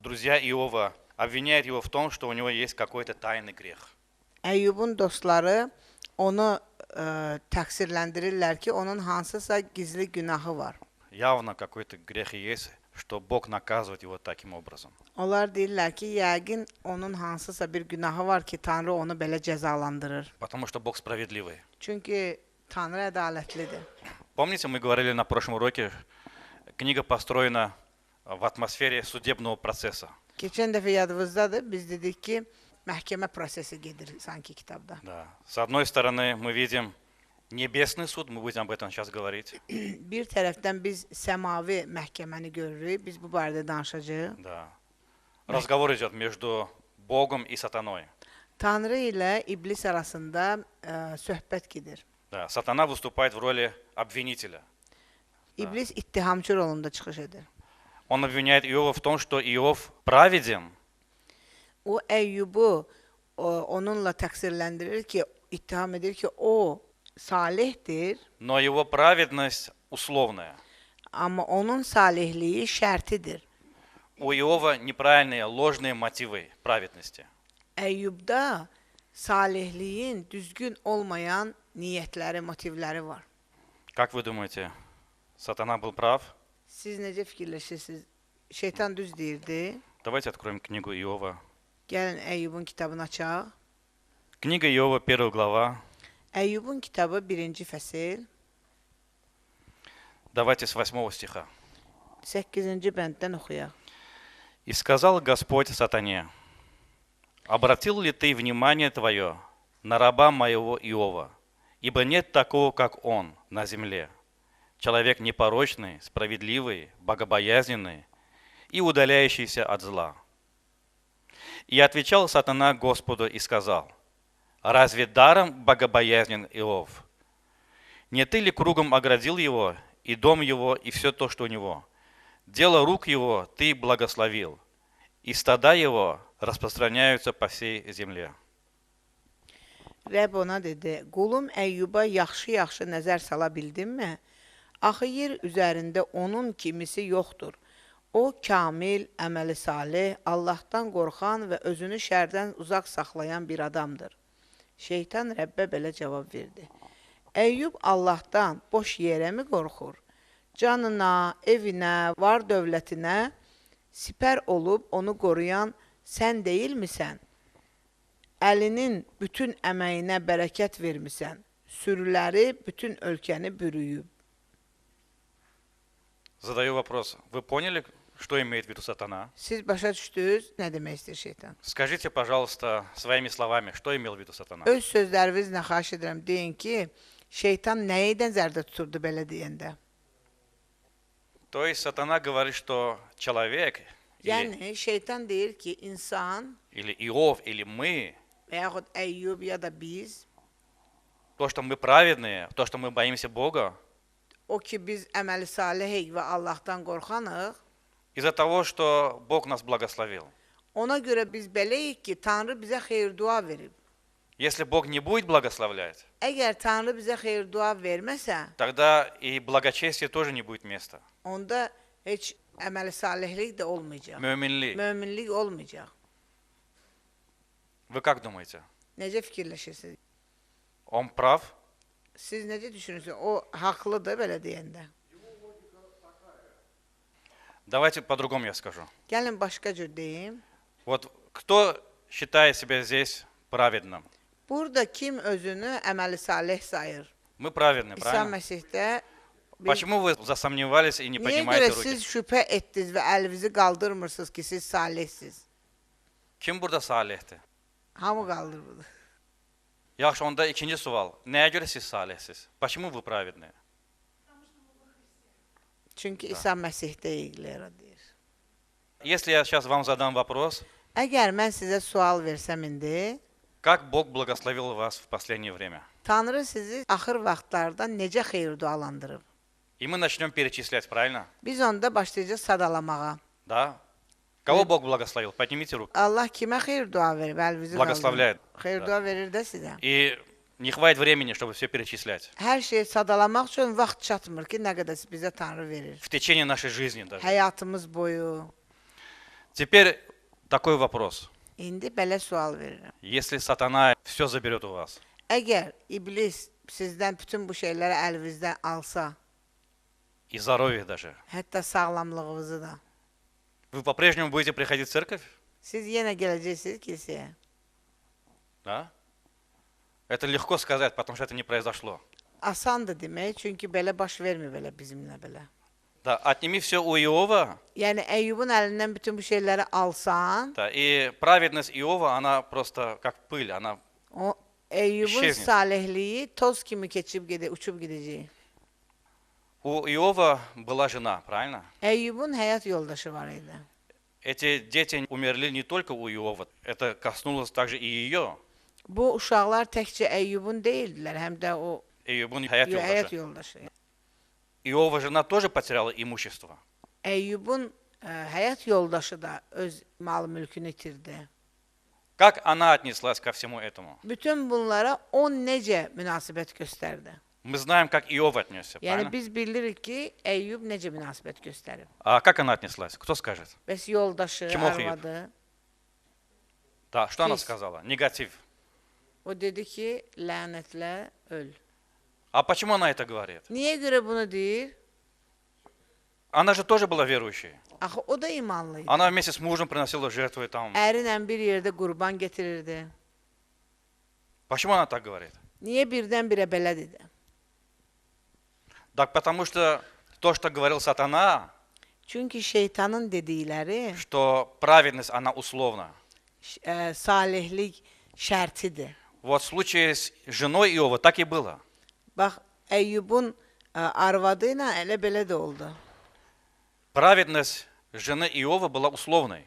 Друзья Иова обвиняют его в том, что у него есть какой-то тайный грех. Əyyubun dostları onu təqsirləndirirlər ki, onun hansısa gizli günahı var. Явно какой-то грех есть, что Бог наказывает его таким образом. Onlar deyirlər ki, yəqin onun hansısa bir günahı var ki, Tanrı onu belə cəzalandırır. Потому что Бог справедливый. Çünki Tanrı ədalətlidir. Помните, мы говорили на прошлом уроке, книга построена в атмосфере судебного процесса. Keçən dəfə yadınızdadır, biz dedik ki, məhkəmə prosesi gedir sanki kitabda. Да. С одной стороны, мы видим небесный суд, мы будем об этом сейчас говорить. Bir tərəfdən biz səmavi məhkəməni görürük, biz bu barədə danışacağıq. Да. Разговор идет между Богом и сатаной. Tanrı ilə iblis arasında söhbət gedir. Да. Сатана выступает в роли обвинителя. İblis ittihamçı rolunda çıxış edir. Он обвиняет Иова в том, что Иов праведен, O Əyyubu onunla təqsirləndirir ki, ittiham edir ki, o salihdir, но его праведность условная. amma onun salihliyi şərtidir. У Иова неправильные, ложные мотивы праведности. Əyyubda salihliyin düzgün olmayan niyyətləri, motivləri var. Как вы думаете, сатана был прав? Siz necə fikirləşirsiniz? Şeytan düz deyirdi. Давайте откроем книгу Иова. Gəlin Əyyubun kitabını açaq. Книга Иова, 1 глава. Əyyubun kitabı 1-ci fəsil, Давайте с 8 стиха. 8-ci bənddən oxuyaq. «И сказал Господь сатане, обратил ли ты внимание твое на раба моего Иова, ибо нет такого, как он на земле, человек непорочный, справедливый, богобоязненный и удаляющийся от зла. И отвечал сатана Господу и сказал, разве даром богобоязнен Иов? Не ты ли кругом оградил его, и дом его, и все то, что у него? Дело рук его ты благословил, и стада его распространяются по всей земле». Rəbb ona dedi, qulum Əyyuba yaxşı-yaxşı nəzər sala bildinmi? Axı yer üzərində onun kimisi yoxdur. O, kamil, əməli salih, Allahdan qorxan və özünü şərdən uzaq saxlayan bir adamdır. Şeytan Rəbbə belə cavab verdi. Əyyub Allahdan boş yerə mi qorxur? Canına, evinə, var dövlətinə sipər olub onu qoruyan sən deyilmisən? Əlinin bütün əməyinə bərəkət vermisən. Sürüləri bütün ölkəni bürüyüb. Задаю вопрос. Вы поняли, что имеет в виду сатана? Siz başa düşdünüz, nə demək istəyir şeytan? Скажите, пожалуйста, своими словами, что имел в виду сатана? Öz sözlərinizlə xahiş edirəm, deyin ki, şeytan nəyi nəzərdə tuturdu belə deyəndə? То есть сатана говорит, что человек, Yəni, şeytan deyir ki, insan или Иов, или мы, və yaxud Əyyub ya da biz, то, что мы праведные, то, что мы боимся Бога, o ki biz əməli salihik və Allahdan qorxanıq, из-за того, что Бог нас благословил. ona görə biz beləyik ki, Tanrı bizə xeyir-dua verib. Если Бог не будет благословлять, Əgər Tanrı bizə xeyir-dua verməsə, тогда и благочестие тоже не будет места. onda heç əməli salihlik də olmayacaq. Müminlik. Möminlik olmayacaq. Вы как думаете? Necə fikirləşirsiniz? Он прав? Siz necə düşünürsünüz? O haqlıdır belə deyəndə. Давайте по-другому я скажу. Gəlin başqa cür deyim. Вот кто считает себя здесь праведным? Burada kim özünü əməli salih sayır? Мы праведны, İsa правильно? Məsihdə Почему вы засомневались и не niyə поднимаете görə руки? siz şübhə etdiniz və əlinizi qaldırmırsınız ki, siz salihsiz? Kim burada salihti? Hamı qaldırmır. Yaxşı, onda ikinci sual. Nəyə görə siz salihsiz? Почему вы праведны? Çünki İsa Məsihdə ilgili deyir. Если я сейчас вам задам вопрос, Əgər mən sizə sual versəm indi, как Бог благословил вас в последнее время? Tanrı sizi axır vaxtlarda necə xeyir dualandırıb? И мы начнем перечислять, правильно? Biz onda başlayacağıq sadalamağa. Да? Кого Бог благословил? Поднимите руку. Allah kimə xeyir dua verib? Əlinizi Благословляет. qaldırın. Xeyir dua verir də sizə. И не хватит времени, чтобы все перечислять. Hər şeyi sadalamaq üçün vaxt çatmır ki, nə qədər bizə Tanrı verir. В течение нашей жизни даже. Həyatımız boyu. Теперь такой вопрос. İndi belə sual verirəm. Если сатана все заберет у вас, Əgər iblis sizdən bütün bu şeyləri əlinizdən alsa, и здоровье даже, hətta sağlamlığınızı da, вы по-прежнему будете приходить в церковь? siz yenə gələcəksiniz kilsəyə. Да? Это легко сказать, потому что это не произошло. Asandır demək, çünki belə baş vermir belə bizimlə belə. Да, отними все у Иова, Yəni Əyyubun əlindən bütün bu şeyləri alsan, да, и праведность Иова, она просто как pыль, она o Əyyubun İşevnik. salihliyi toz kimi keçib uçub gedəcək. У Иова была жена, правильно? Əyyubun həyat yoldaşı var idi. Эти дети умерли не только у Иова, это коснулось также и ее. Bu uşaqlar təkcə Əyyubun deyildilər, həm də o Иовун хаят həyat yoldaşı. yoldaşı. Иова жена тоже потеряла имущество. Əyyubun həyat yoldaşı da öz mal-mülkünü itirdi. Как она отнеслась ко всему этому? Bütün bunlara o necə münasibət göstərdi? Мы знаем, как Иов отнесся, Yəni правильно? biz bilirik ki, Əyyub necə münasibət göstərib. А как она отнеслась? Кто скажет? Bəs yoldaşı, Kim oxuyub? arvadı, Да, что она Пись. сказала? Негатив. o dedi ki, lənətlə öl. А почему она это говорит? Niyə görə bunu deyir? Она же тоже была верующей. Axı o da imanlı idi. Она вместе с мужем приносила жертвы там. Ərlə bir yerdə qurban getirirdi. Почему она так говорит? Niyə birdən-birə belə dedi? Так потому что то, что говорил сатана, Çünki şeytanın dedikləri что праведность, она условна. salihlik şərtidir. Вот в случае с женой Иова так и было. Bax, Əyyubun arvadı ilə elə belə də oldu. Праведность жены Иова была условной.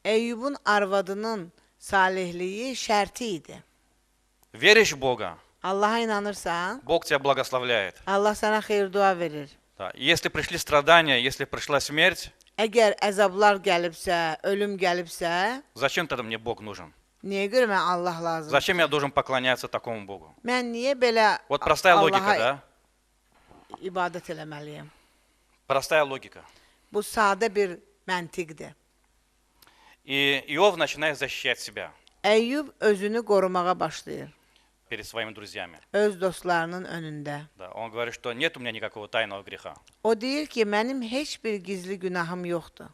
Əyyubun arvadının salihliyi şərti idi. Веришь в Бога, Allaha inanırsan, Бог тебя благословляет. Allah sənə xeyir-dua verir. Да. Если пришли страдания, если пришла смерть, Əgər əzablar gəlibsə, ölüm gəlibsə, зачем тогда мне Бог нужен? niyə görə mən Allah lazım? Зачем я должен поклоняться такому Богу? Mən niyə belə Вот простая логика, Allaha да? ibadət eləməliyəm? Простая логика. Bu sadə bir məntiqdir. И Иов начинает защищать себя Əyyub özünü qorumağa başlayır. перед своими друзьями. Öz dostlarının önündə. Да. Он говорит, что нет у меня никакого tayного греха. O deyir ki, mənim heç bir gizli günahım yoxdur.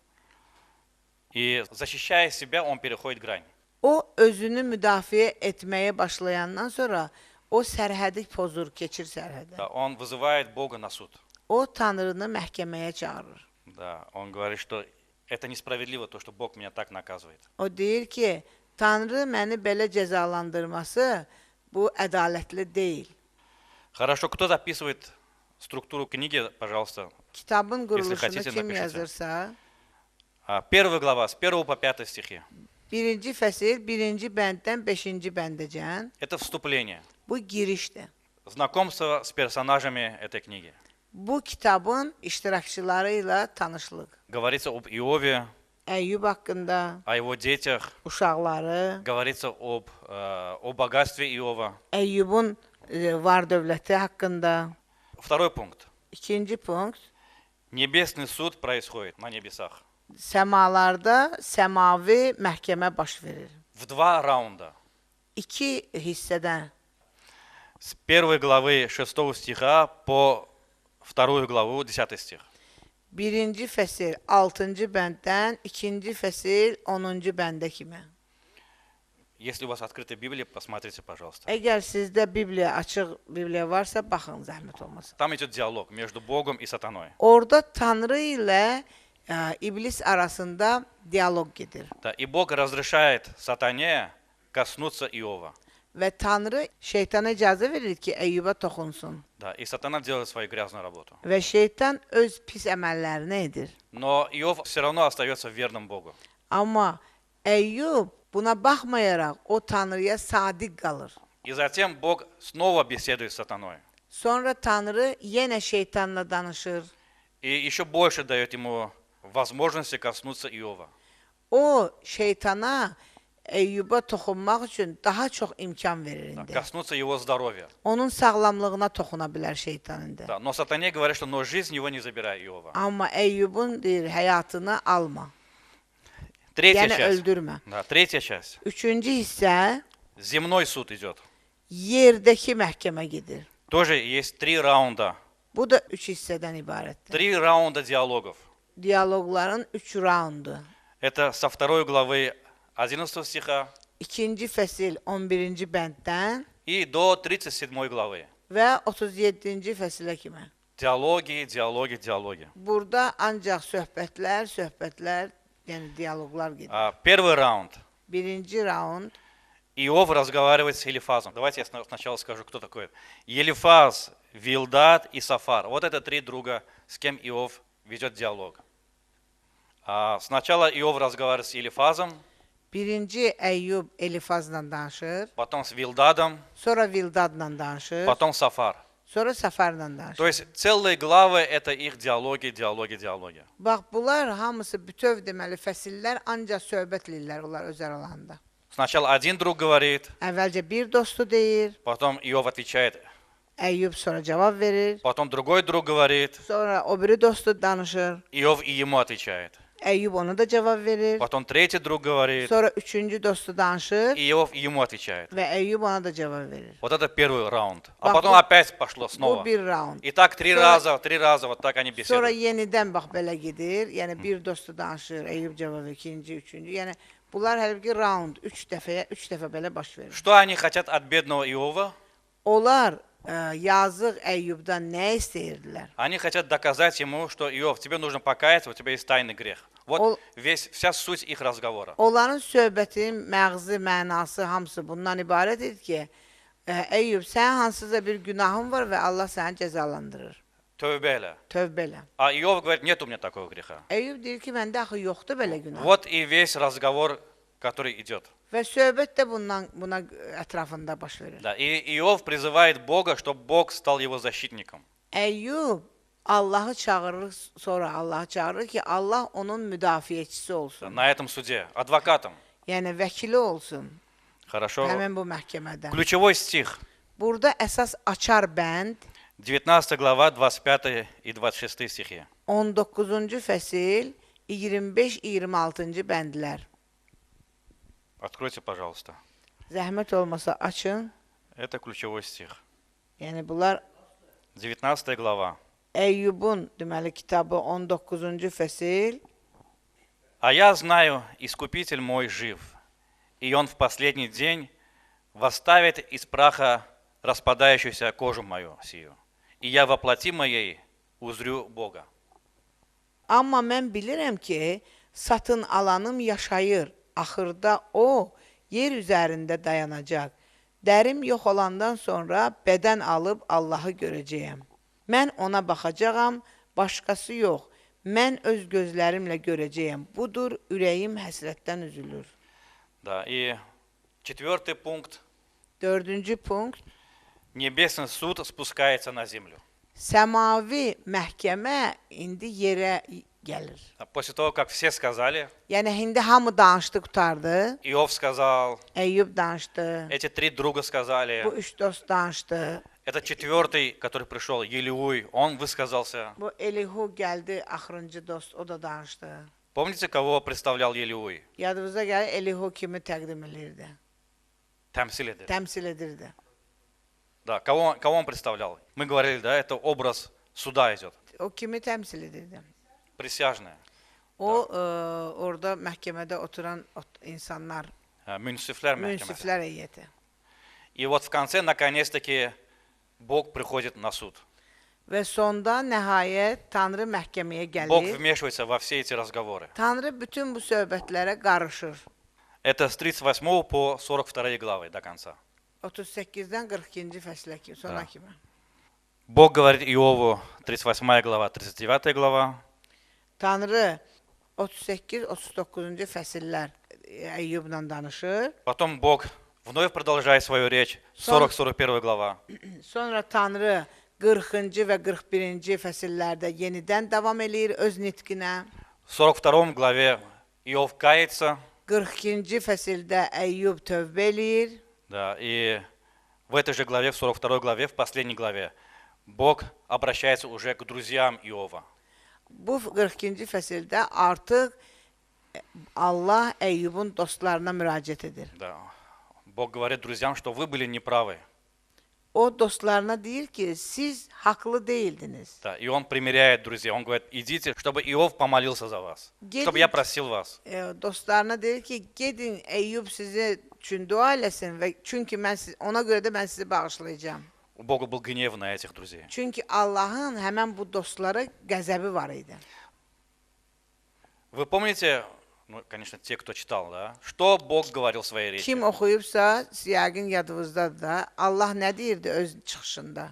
И защищая себя, он переходит грань. O özünü müdafiə etməyə başlayandan sonra o sərhədi pozur, keçir sərhədi. Да. Он вызывает Бога на суд. O Tanrını məhkəməyə çağırır. Да. Он говорит, что это несправедливо, то, что Бог меня так наказывает. O deyir ki, Tanrı məni belə cəzalandırması bu ədalətli deyil. Хорошо, кто записывает структуру книги, пожалуйста. Kitabın quruluşunu хотите, kim напишите. yazırsa, Первая глава, с 1 по 5 стихи. birinci fəsil, birinci bənddən 5-ci bəndəcən, Это вступление. bu girişdir. Знакомство с персонажами этой книги. Bu kitabın iştirakçıları ilə tanışlıq. Говорится об Иове, Əyyub haqqında, о его детях. uşaqları, Говорится о богатстве Иова. Əyyubun var dövləti haqqında. Второй пункт. İkinci punkt, Небесный суд происходит на небесах. səmalarda səmavi məhkəmə baş verir. В 2 раунда. İki hissədən, С 1 главы 6 стиха по 2 главу 10 стих. birinci fəsil 6-cı bənddən, ikinci fəsil 10-cu bəndə kimi. Если у вас открыта Библия, посмотрите, пожалуйста. Əgər sizdə Bibliya, açıq Bibliya varsa, baxın, zəhmət olmasın. Там идет диалог между Богом и сатаной. Orada Tanrı ilə iblis arasında dialoq gedir. Да, и Бог разрешает сатане коснуться Иова. Və Tanrı şeytana icazə verir ki, Əyyuba toxunsun. Да, и сатана делает свою грязную работу. Və şeytan öz pis əməllərini edir. Но Иов все равно остается верным Богу. Amma Əyyub buna baxmayaraq o Tanrıya sadiq qalır. И затем Бог снова беседует с сатаной. Sonra Tanrı yenə şeytanla danışır. И еще больше dает ему возможности коснуться Иова. O şeytana Əyyuba toxunmaq üçün daha çox imkan verir Да, indi. коснуться его здоровья. Onun sağlamlığına toxuna bilər şeytan indi. Да, но сатане говорит, что но жизнь его не забирай Иова. Amma Əyyubun deyir, həyatını alma. Третья Yəni часть. öldürmə. Да, третья часть. Üçüncü hissə Земной суд идет. yerdəki məhkəmə gedir. Тоже есть 3 раунда. Bu da 3 hissədən ibarətdir. 3 раунда диалогов. Diyaloqların 3 raundu. Это со 2 главы 11 стиха 2-ci fəsil 11-ci bənddən и до 37 главы. və 37-ci fəsilə kimi. Диалоги, диалоги, диалоги. Burada ancaq söhbətlər, yəni dialoqlar gedir. Первый раунд. Birinci raund Иов разговаривает с Елифазом. Давайте я сначала скажу, кто такой. Елифаз, Вилдад и Сафар. Вот это 3 друга, с кем Иов ведет диалог. Сначала Иов разговаривает с Елифазом, birinci Əyyub Elifazla danışır, потом с Вилдадом, sonra Vildadla danışır, потом Сафар. sonra Səfərlə danışır. То есть целые главы это их диалоги, диалоги, диалоги. Bax, bunlar hamısı bütöv deməli fəsillər ancaq söhbət edirlər onlar öz aralarında. Сначала один друг говорит, Əvvəlcə bir dostu deyir, потом Иов отвечает, Əyyub sonra cavab verir, потом другой друг говорит, sonra o biri dostu danışır, Иов и ему отвечает. Əyyub ona da cavab verir, Потом tretий друг говорит, sonra üçüncü dostu danışır и Иов ему отвечает. və Əyyub ona da cavab verir. Вот это первый раунд. А Bax, потом bu- опять пошло Bu снова. bir raund. И так 3 Sonra- раза, вот так они Sonra беседуют. yenidən bax belə gedir. Yəni bir dostu danışır, Əyyub cavab verir, ikinci, üçüncü. Yəni bunlar həqiqi raund 3 dəfə belə baş verir. Что они хотят от бедного Иова? Onlar yazıq Əyyubdan nə istəyirdilər? Они хотят доказать ему, что Иов, тебе нужно покаяться, у тебя есть тайный грех. Вот вся суть их разговора. Onların söhbətin məğzi, mənası hamısı bundan ibarət idi ki, Əyyub, sənin hansısa bir günahın var və Allah səni cəzalandırır. Тövбе. Tövbə elə. А Иов говорит, нет у меня такого греха. Əyyub deyir ki, məndə axı yoxdur belə günah. Вот и весь разговор, который idет. Və söhbət də buna ətrafında baş verir. Да. И Иов призывает Бога, чтобы Бог стал его защитником. Əyyub Allahı çağırır, sonra Allahı çağırır ki, Allah onun müdafiəçisi olsun. На этом суде, адвокатом. Yəni vəkili olsun Хорошо. həmin bu məhkəmədə. Ключевой стих. Burada əsas açar bənd 19 глава, 25 и 26 стихи. 19-cu fəsil 25-26-cı bəndlər. Откройте, пожалуйста. Zəhmət olmasa açın. Это ключевой стих. Yəni bunlar 19 глава. Əyyubun deməli kitabı 19-cu fəsil. «А я знаю, Искупитель мой жив, и Он в последний день восставит из праха распадающуюся кожу мою сию, и я во плоти моей узрю Бога». Amma mən bilirəm ki, satın alanım yaşayır. Axırda o yer üzərində dayanacaq. Dərim yox olandan sonra bədən alıb Allahı görəcəyəm. Mən ona baxacağam, başqası yox. Mən öz gözlərimlə görəcəyəm. Budur, ürəyim həsrətdən üzülür. Да, и 4 пункт. 4-cü punkt. Небесный суд спускается на землю. Səmavi məhkəmə indi yerə gəlir. После того, как все сказали, Yəni, indi hamı danışdı, qutardı. Иов сказал, Əyyub danışdı. эти 3 друга сказали, Bu üç dost danışdı. этот 4, который пришел, Елиуй, он высказался. Bu Elihu gəldi, axırıncı dost, o da danışdı. Помните, кого представлял Елиуй? Yadınıza gəlir, Elihu kimi təqdim edirdi, Тамсиль edir. təmsil edirdi. Да, кого он представлял? Мы говорили, да, это образ суда идет. O kimi təmsil edirdi? Присяжные, O, orada məhkəmədə oturan insanlar, münsiflər məhkəməsi. münsiflər heyəti. И вот в конце, наконец-таки, Бог приходит на суд. Və sonda nəhayət Tanrı məhkəməyə Бог gəlir. вмешивается во все эти разговоры. Tanrı bütün bu söhbətlərə qarışır. Это с 38 по 42 главы до конца. 38-dən 42-ci fəslə kimi, sona Da. kimi. Бог говорит Иову, 38 глава, 39 глава. Tanrı 38-39-cu fəsillər Əyyubla danışır. Потом Бог вновь продолжает свою речь, 40-41 глава. Sonra Tanrı 40-cı və 41-ci fəsillərdə yenidən davam eləyir öz nitqinə. В 42 главе Иов кается, 42-ci fəsildə Əyyub tövbə eləyir. да, и в этой же главе, в 42 главе, в последней главе, Бог обращается уже к друзьям Иова. Bu 42-ci fəsildə artıq Allah Eyyubun dostlarına müraciət edir. Да. Бог говорит друзьям, что вы были неправы. O dostlarına deyir ki, siz haqlı değildiniz. Да. И он примиряет друзей. Он говорит, идите, чтобы Иов помолился за вас. Чтобы я просил вас. Dostlarına deyir ki, gedin Eyyub sizi üçün dua eləsin və çünki ona görə də mən sizi bağışlayacağım. У Бога был гнев на этих друзей. Çünki Allahın həmən bu dostlara qəzəbi var idi. Вы помните, ну, конечно, те, кто читал, да, что Бог говорил в своей речи? Kim oxuyubsa, yəqin yadınızdadır da, Allah nə deyirdi öz çıxışında?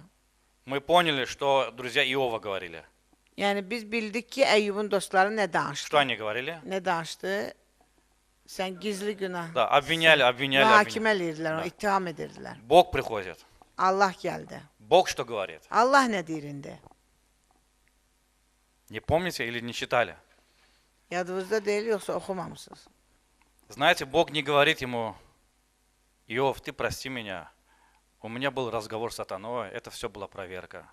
Мы поняли, что друзья Иова говорили. Yəni biz bildik ki, Eyyubun dostları nə Что danışdı? они говорили? Nə danışdı? Sən gizli günah. Да, обвиняли. Mühakimə edirdilər, onu ittiham edirdilər. Бог приходит. Allah gəldi. Бог что говорит? Allah nə deyir indi? Не помните или не читали? Yadınızda deyil, yoxsa oxumamısınız? Знаете, Бог не говорит ему, Иов, ты прости меня. У меня был разговор с сатаной, это все была проверка.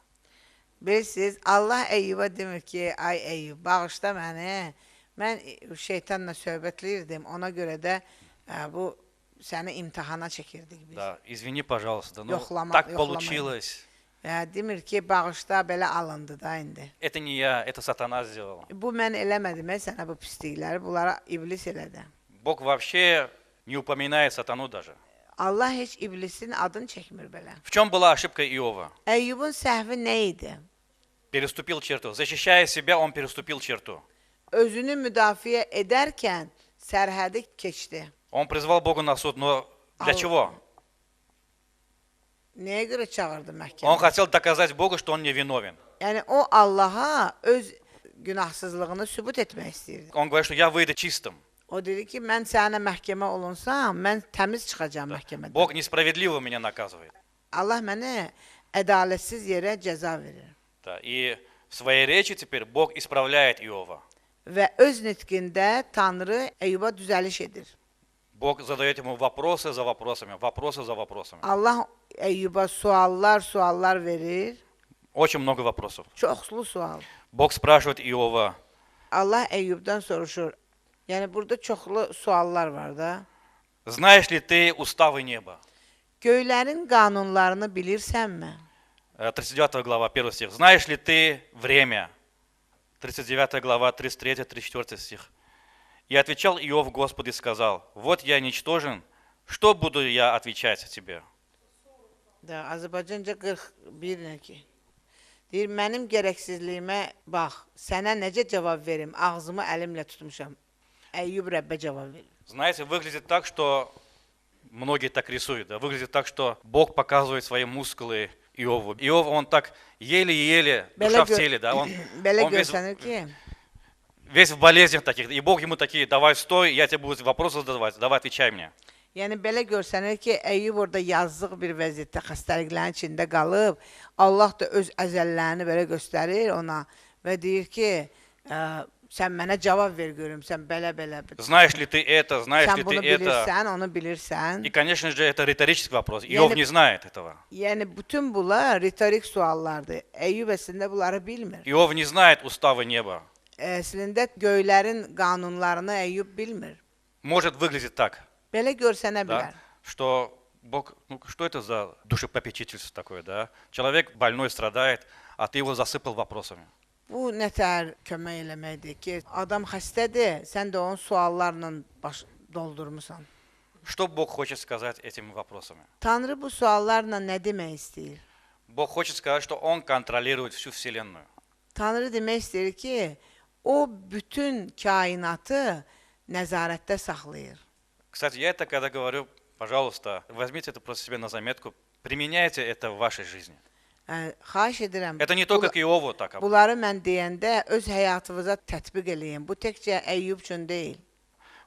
Bilirsiniz, Allah Eyyuba demir ki, ay Eyyub, bağışla məni. Mən şeytanla söhbətləyirdim, ona görə də bu səni imtihana çəkirdik biz. Да, извини, пожалуйста, ну Yoxlama- так yoxlamayın. получилось. Demir ki, bağışla, belə alındı da indi. Это не я, это сатана сделал. Bu mən eləmədim, sənə bu pislikləri, bunlara iblis elədi. Бог вообще не упоминает сатану даже. Allah heç iblisin adını çəkmir belə. В чем была ошибка Иова? Eyyubun səhvi nə idi? Переступил черту. Защищая себя, он переступил черту. Özünü müdafiə edərkən sərhədi keçdi. Он призвал Бога на суд, но для чего? Nəyə görə çağırdı Он məhkəmə? хотел доказать Богу, что он не виновен. Yəni o Allaha öz günahsızlığını sübut etmək istəyirdi. Он говорит, что я выйду чистым. O dedi ki, mən sənə məhkəmə olunsam, mən təmiz çıxacağam məhkəmədən. Бог несправедливо меня наказывает. Allah mənə ədalətsiz yerə cəza verir. Да, и в своей речи теперь Бог исправляет Иова. Və öz nitqində Tanrı Eyyuba düzəliş edir. Бог задает ему вопросы за вопросами, вопросы за вопросами. Allah Eyyuba suallar verir. Очень много вопросов. Çoxlu sual. Бог спрашивает Иова, Allah Eyyubdan soruşur. Yəni burada çoxlu suallar var da. знаешь ли ты уставы неба? Göylərin qanunlarını bilirsənmi? 39 глава, 1 стих. Знаешь ли ты время? 39 глава, 33-34 стих. И отвечал Иов Господу и сказал, вот я ничтожен, что буду я отвечать тебе? Da, Azərbaycanca 41 nə ki? Deyir, mənim gərəksizliyimə bax, sənə necə cavab verim? Ağzımı əlimlə tutmuşam. Əyyub Rəbbə cavab verir. Знаете, выглядит так, что многие так рисуют. Да? Выглядит так, что Бог показывает свои мускулы Иову. Иов, он так еле-еле, душа в теле, да? Он Belə весь, görsənir ki, весь в болезнях таких. И Бог ему такие, давай стой, я тебе буду вопросы задавать, давай отвечай мне. yəni belə görsənir ki, Əyyub orada yazıq bir vəziyyətdə xəstəliklərin içində qalıb, Allah da öz əzəllərini belə göstərir ona və deyir ki, sən mənə cavab ver görüm, sən belə. Знаешь ли ты это, знаешь ли Sən ты bunu это? bilirsən, onu bilirsən. И, конечно же, это риторический вопрос. Иов не знает этого. Yəni bütün bunlar ritorik suallardır. Əyyub əslində bunları bilmir. Иов не знает уставы неба. Əslində göylərin qanunlarını Əyyub bilmir. Может выглядеть так, Belə görsənə bilər. да, что Бог, ну что это за душепопечительство такое, да? Человек больной страдает, а ты его засыпал вопросами. Bu nətər kömək eləməkdir ki, adam xəstədir, sən də onu suallarla doldurmusan. Что Бог хочет сказать этими вопросами? Tanrı bu suallarla nə demək istəyir? Бог хочет сказать, что Он контролирует всю Вселенную. Tanrı demək istəyir ki, o bütün kainatı nəzarətdə saxlayır. Кстати, я это когда говорю, пожалуйста, возьмите это просто себе на заметку, применяйте это в вашей жизни. Xahiş edirəm. Это не только к Иову так. Bunları mən deyəndə öz həyatınıza tətbiq eləyin. Bu təkcə Əyyub üçün deyil.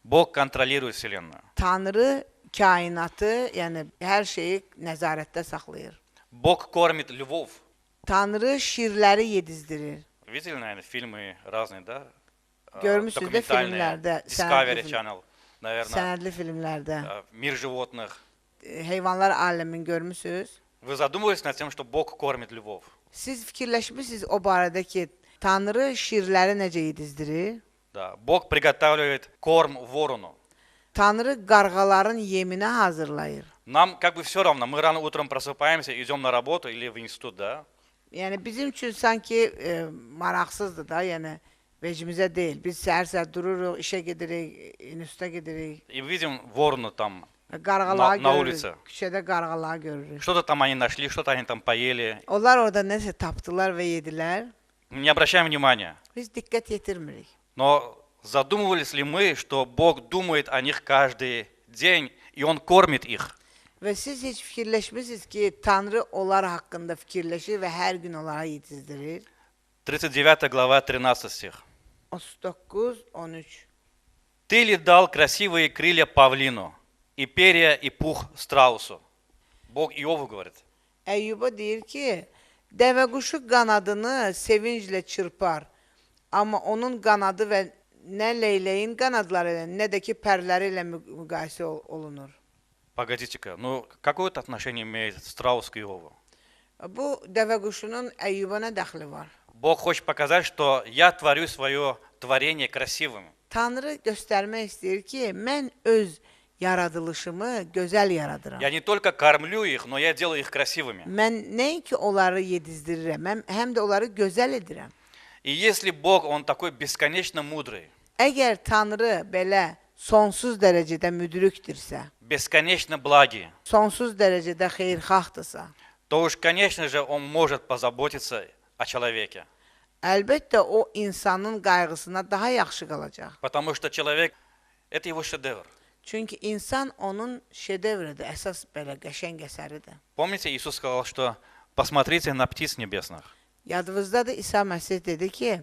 Бог контролирует Вселенную. Tanrı kainatı, yəni hər şeyi nəzarətdə saxlayır. Бог кормит львов. Tanrı şirləri yedizdirir. Видели, наверное, фильмы разные, да? Görmüsünüz də filmlərdə, Discovery Channel, наверное. Sənədli filmlərdə. Мир животных. Heyvanlar aləmini görmüsünüz? Вы задумывались над тем, что Бог кормит львов? Siz fikirləşmisiniz o barədə ki, Tanrı şirləri necə yedizdirir? Да, Бог приготавливает корм ворону. Tanrı qarğaların yeminə hazırlayır. Нам как бы все равно, мы рано утром просыпаемся, идем на работу или в институт, да? Yəni bizim üçün sanki maraqsızdır da, yəni vecimizə deyil. Biz səhər-səhər dururuq, işə gedirik, instituta gedirik. И видим ворона там, Qarğaları Na görürük. ulici. Küçədə qarğaları görürük. что-то там они нашли, что-то они там поели. Onlar orada nəsə tapdılar və yedilər. Не обращаем внимания. Biz diqqət yetirmirik. Но задумывались ли мы, что Бог думает о них каждый день, и Он kормит их? Və siz heç fikirləşmisiniz ki, Tanrı onlar haqqında fikirləşir və hər gün onlara yetizdirir. 39 глава, 13 стих. 39-13. Ты ли дал красивые крылья павлину, и перья, и пух страусу? Бог Иову говорит. Əyyuba deyir ki, dəvə quşu qanadını sevinclə çırpar, amma onun qanadı və nə leyləyin qanadları ilə, nə də ki pərləri ilə müqayisə olunur. Погодите-ка, ну какое это отношение имеет страус к Иову? Bu dəvə quşunun Əyyuba nə dəxli var? Бог хочет показать, что я творю свое творение красивым. Tanrı göstərmək istəyir ki, mən öz yaradılışımı gözəl yaradıram. Я не только кормлю их, но я делаю их красивыми. Mən nəinki onları yedizdirirəm, mən həm də onları gözəl edirəm. И если Бог, Он такой бесконечно мудрый, Əgər Tanrı belə sonsuz dərəcədə müdrikdirsə, бесконечно благий, sonsuz dərəcədə xeyirxahdırsa, то уж, конечно же, Он может позаботиться о человеке. əlbəttə o insanın qayğısına daha yaxşı qalacaq. Потому что человек – это его şедевр. Çünki insan onun şedevridir, əsas belə qəşəng əsəridir. Помните, Иисус сказал, что посмотрите на птиц небесных. Yadınızdadır, İsa Məsih dedi ki,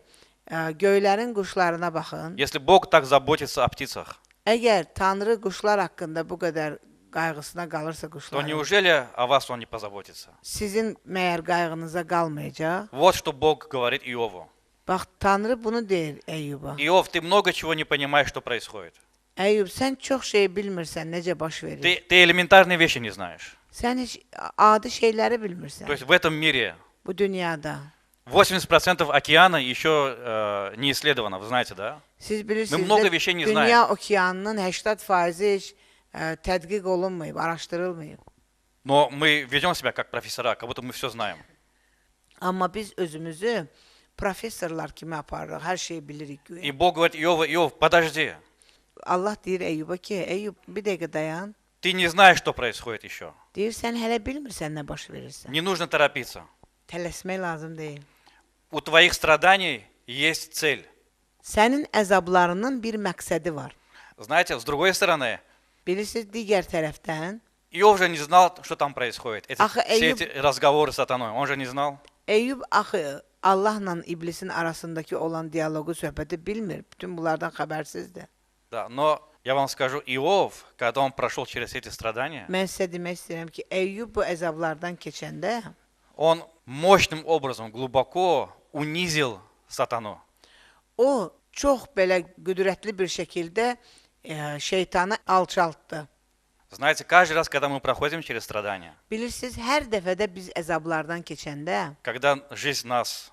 göylərin quşlarına baxın. Если Бог так заботится о птицах, Əgər Tanrı quşlar haqqında bu qədər qayğısına qalırsa то quşların, неужели о вас Он не позаботится? sizin məyər qayğınıza qalmayacaq? Вот что Бог говорит Иову. Bax, Tanrı bunu deyir Əyyuba. Иов, ты много чего не понимаешь, что происходит. Əyyub, sən çox şey bilmirsən, necə baş verir. Ты элементарные вещи не знаешь. Sən heç adi şeyləri То bilmirsən есть в этом mире bu dünyada. 80% океана еще не исследовано, вы знаете, да? Siz Мы bilirsiniz, много вещей не dünya знаем. okeanının 80% heç tədqiq olunmayıb, araşdırılmayıb. Но мы ведем себя как профессора, как будто мы все знаем. Amma biz özümüzü professorlar kimi aparırıq, hər şeyi bilirik güya. И Бог говорит Иову, Иов, подожди, Allah deyir Əyyuba ki, Əyyub, bir dəqiqə dayan. ты не знаешь, что происходит еще. Deyir, sən hələ bilmirsən nə baş verirsən. Не нужно торопиться. Tələsmək lazım deyil. У твоих страданий есть цель. Sənin əzablarının bir məqsədi var. Знаете, с другой стороны, Bilirsiniz, digər tərəfdən, Иов же не знал, что там происходит. Ах, Все Эйюб- эти разговоры с сатаной, он же не знал. Əyyub axı Allahla iblisin arasındakı olan dialoqu, söhbəti bilmir. Bütün bunlardan xəbərsizdir. Да, но я вам скажу, Иов, когда он прошел через эти страдания, Mən sizə demək istəyirəm ki, Əyyub bu əzablardan keçəndə он mощным образом, глубоко унизил сатану. o çox belə qüdrətli bir şəkildə şeytanı alçaltdı. Знаете, каждый раз, когда мы проходим через страдания, Bilirsiniz, hər dəfədə biz əzablardan keçəndə когда жизнь нас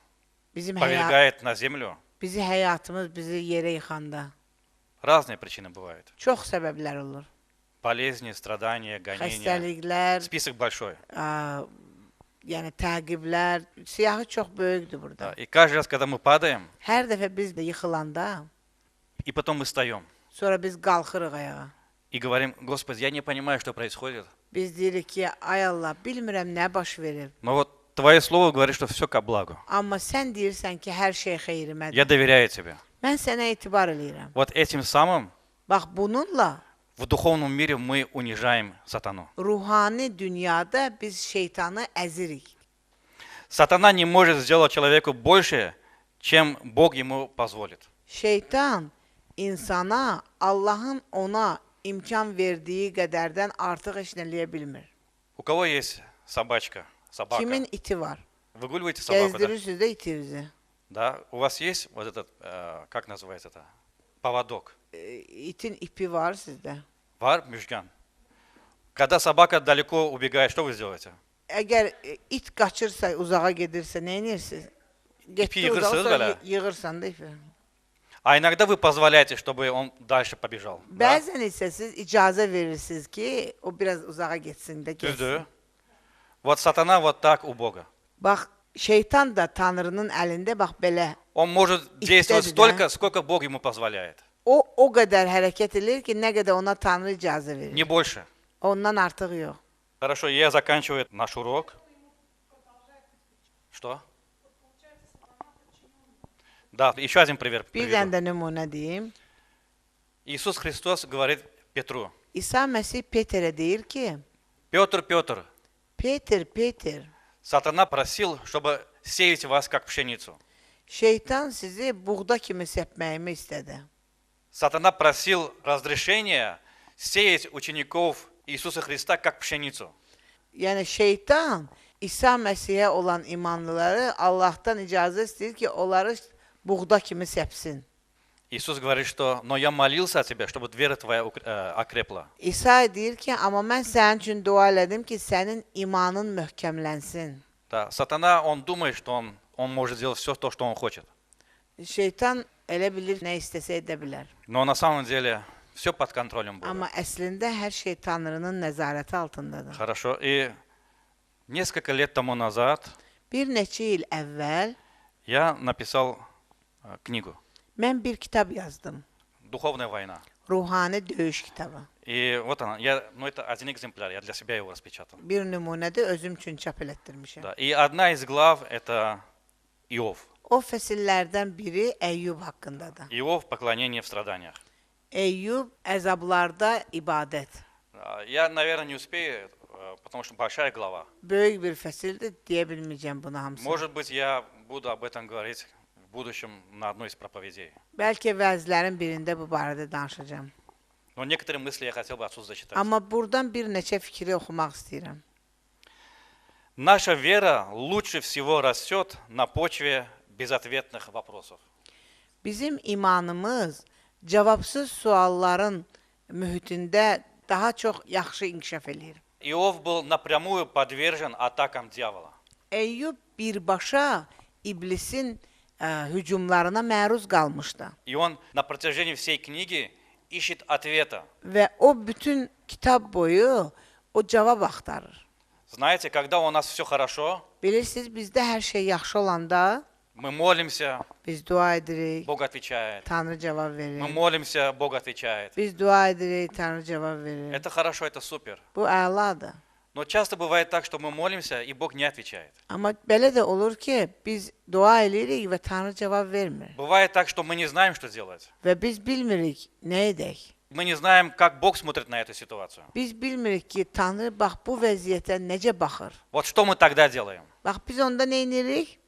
bizim повергает на землю, həyatımız bizi yerə yıxanda разные причины бывают. çox səbəblər olur. Болезни, страдания, гонения. Xəstəliklər, Список большой. yəni təqiblər, siyahı çox böyükdür burada. Да, и каждый раз, когда мы падаем, Hər dəfə biz də yıxılanda, и потом мы встаем, sonra biz qalxırıq ayağa. и говорим, Господи, я не понимаю, что происходит. Biz deyirik ki, ay Allah, bilmirəm nə baş verir. Но вот Твое слово говорит, что все ко благу. Amma sən deyirsən ki, hər şey xeyrimədir. Я доверяю Тебе. Mən sənə etibar eləyirəm. Вот этим самым Bax, bununla в духовном мире мы унижаем сатану. ruhani dünyada biz şeytanı əzirik. Сатана не может сделать человеку больше, чем Бог ему позволит. Şeytan insana Allahın ona imkan verdiyi qədərdən artıq heç nə eləyə bilmir. У кого есть собачка, собака? Kimin iti var? Выгуливаете собаку, да? Gəzdirirsiniz də itinizi. Да? У вас есть вот этот, как называется это? Поводок. İtin ipi var sizdə. Var, Müjgan? Когда собака далеко убегает, что вы сделаете? Əgər it qaçırsa, uzağa gedirsə, nə edirsiniz? İpi yığırsınız belə. Yığırsan da ipi. А иногда вы позволяете, чтобы он дальше побежал. Да? Bəzən isə siz icazə verirsiniz ki, o biraz uzağa getsin də getsin. Düzdür. Вот сатана вот так у Бога. Bax, şeytan da Tanrının əlində bax belə. Он может действовать İstədi də. столько, сколько Бог ему позволяет. O qədər hərəkət edir ki, nə qədər ona Tanrı icazə verir. Не больше. Ondan artıq yox. Хорошо, я заканчиваю наш урок. Что? Да, еще один пример Bir приведу. dənə də nümunə deyim. Иисус Христос говорит Петру: İsa Məsih Peterə deyir ki, Петр, Петр, Peter, сатана просил, чтобы сеять вас как пшеницу. şeytan sizi buğda kimi səpməyimi istədi. Сатана просил разрешения сеять учеников Иисуса Христа как пшеницу. Yəni şeytan İsa Məsihə olan imanlıları Allahdan icazə istəyir ki, onları buğda kimi səpsin. Иисус говорит, что «но я молился о тебе, чтобы вера твоя окрепла». İsa deyir ki, amma mən sənin üçün dua elədim ki, sənin imanın möhkəmlənsin. Да, сатана, он думает, что он может делать все то, что он хочет. Şeytan elə bilir, nə istəsə edə bilər. Но на самом деле все под контролем Бога. Amma əslində hər şey Tanrının nəzarəti altındadır. Хорошо. И несколько лет тому назад Bir neçə il əvvəl я написал книгу mən bir kitab yazdım. «Духовная война». Ruhani döyüş kitabı. И вот она. Ну, это один экземпляр, я для себя его распечатал. Bir nümunədə özüm üçün çap elətdirmişəm. Да. И одна из глав – это Иов. O fəsillərdən biri Əyyub haqqındadır. Иов – поклонение в страданиях. Əyyub əzablarda ibadət. Я, наверное, не успею, потому что большая глава. Böyük bir fəsildir, deyə bilməyəcəm bunu hamısını. Может быть, я буду об этом говорить в будущем на одной из проповедей. Bəlkə vəzlərin birində bu barədə danışacağam. Но некоторые мысли я хотел бы отсюда зачитать. Amma buradan bir neçə fikri oxumaq istəyirəm. Наша вера лучше всего растет на почве безответных вопросов. Bizim imanımız cavabsız sualların mühitində daha çox yaxşı inkişaf eləyir. Иов был напрямую подвержен атакам дьявола. Əyyub birbaşa iblisin hücumlarına məruz qalmışdı. И он на протяжении всей книги ищет ответа. Və o bütün kitab boyu o cavab axtarır. Знаете, когда у нас все хорошо, Bilirsiniz, bizdə hər şey yaxşı olanda мы молимся, biz dua edirik, Бог отвечает. Tanrı cavab Мы verir. молимся, Бог отвечает. Biz dua edirik, Tanrı cavab verir. Это хорошо, это супер. Bu əladır. Но часто бывает так, что мы молимся, и Бог не отвечает. Amma belə də olur ki, biz dua edirik və Tanrı cavab vermir. Bывает так, что мы не знаем, что делать. Və biz bilmirik nə edək. Мы не знаем, как Бог смотрит на эту ситуацию. Biz bilmirik ki, Tanrı bax bu vəziyyətə necə baxır. Вот что мы тогда делаем? Bax biz onda nə edirik?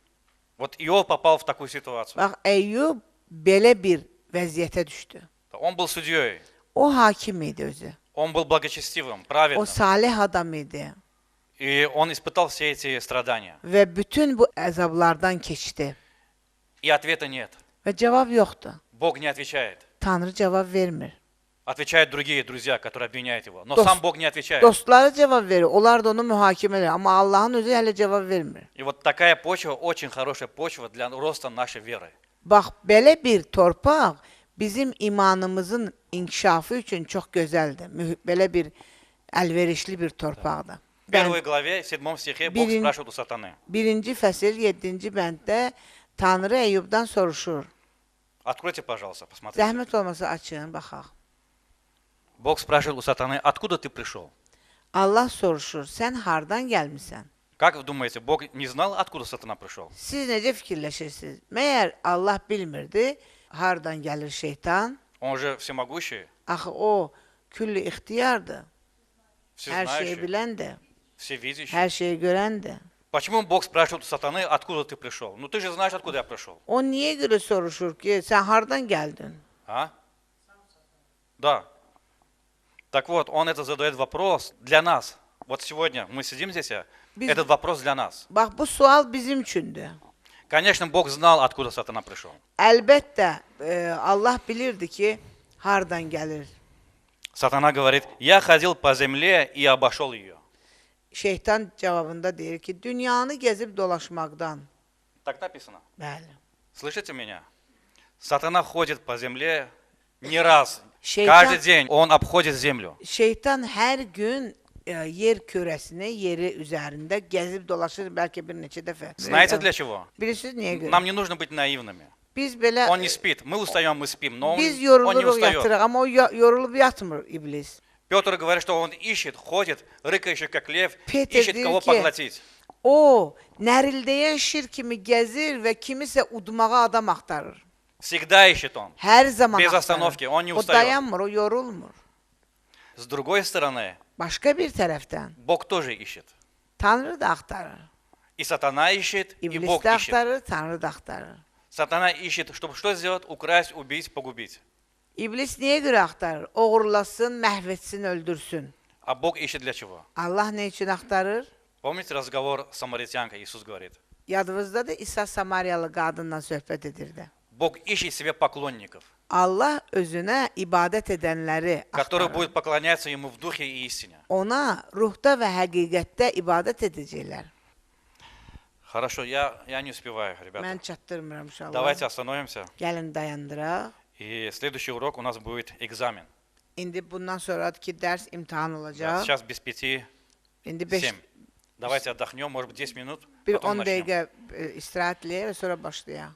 Вот Иов попал в такую ситуацию. Bax Əyyub belə bir vəziyyətə düşdü. Он был судьей, O hakim idi özü. он был благочестивым, O праведным. salih adam idi И он испытал все эти страдания. və bütün bu əzablardan keçdi И ответа нет. və cavab yoxdur. Бог не отвечает. Tanrı cavab vermir. Отвечают другие друзья, которые обвиняют его. Но Дос- сам Бог не отвечает. Dostları cavab verir. Onlar da onu mühakimə edir, amma Allahın özü hələ cavab vermir. И вот такая почва, очень хорошая почва для роста нашей веры. Bax belə bir torpaq bizim imanımızın inkişafı üçün çox gözəldir. Belə bir əlverişli bir torpaqdır. В первой главе, в 7 стихе, Бог Бирин- спрашивает у сатаны. Birinci fəsil 7-ci bənddə Tanrı Əyyubdan soruşur. Откройте, пожалуйста, посмотрите. Zəhmət olmasa açın, baxaq. Bог спрашивает у сатаны, откуда ты пришел? Allah soruşur, sən hardan gəlmisən? Как вы думаете, Бог не знал, откуда сатана пришел? Siz necə fikirləşirsiniz? Məyər Allah bilmirdi hardan gəlir şeytan? Он же всемогущий, Axı o külli ixtiyardır. Hər şeyi всезнающий, biləndir, всевидящий. hər şeyi görəndir. Почему Бог спрашивает у сатаны, откуда ты пришел? Ну ты же знаешь, откуда я пришел. O niyə görə soruşur ki, sən hardan gəldin? А? Да. Так вот, он это задает вопрос для нас. Вот сегодня мы сидим здесь, Biz- этот вопрос для нас. Bax, bu sual bizim üçündür. Конечно, Бог знал, откуда сатана пришел. Əlbəttə, Allah bilirdi ki, hardan gəlir. Сатана говорит, я ходил по земле и обошел ее. Şeytan cavabında deyir ki, dünyanı gəzib dolaşmaqdan. Так написано. Bəli. Слышите меня? Сатана ходит по земле не раз. Şeytan- Каждый день он обходит землю. Şeytan hər gün yer kürəsini, yeri üzərində gəzib dolaşır bəlkə bir neçə dəfə. Знаете для чего? Bilirsiniz niyə görə? Нам не нужно быть наивными. Biz belə Он не спит. Мы устаем, мы спим, но biz он не yoruluruq, устает. yatırıq, amma o yorulub yatmır iblis. Петр говорит, что он ищет, ходит, рыкающий как лев, Peter ищет deyir кого ki, поглотить. O nərildəyən şir kimi gəzir və kimisə udmağa adam axtarır. Всегда ищет он. Hər zaman Bez axtarır. остановки, он не O устает. dayanmır, o yorulmur. С другой стороны, Başqa bir tərəfdən Бог тоже ищет. Tanrı da axtarır. И сатана ищет, и İblis Бог də ищет. axtarır, Tanrı da axtarır. Сатана ищет, чтобы что сделать? Украсть, убить, погубить. İblis niyə görə axtarır? Oğurlasın, məhv etsin, öldürsün. А Бог ищет для чего? Allah nə üçün axtarır? Помните разговор с самаритянкой? Иисус говорит. Yadınızdadır, İsa Samariyalı qadınla söhbət edirdi. Bог ищет себе поклонников, Allah özünə ibadət edənləri которые axtarır. будут поклоняться Ему в духе и истине. Ona ruhda və həqiqətdə ibadət edəcəklər. Хорошо, я не успеваю, ребята. Mən çatdırmıram inşallah. Давайте остановимся. Gəlin dayandıraq. И следующий урок у нас будет экзамен. İndi bundan sonraki dərs imtahan Да, olacaq. сейчас без 5, İndi 5 7. Давайте отдохнем, может быть, 10 минут, bir потом 10 начнем. dəqiqə istirahət eləyək və sonra başlayaq.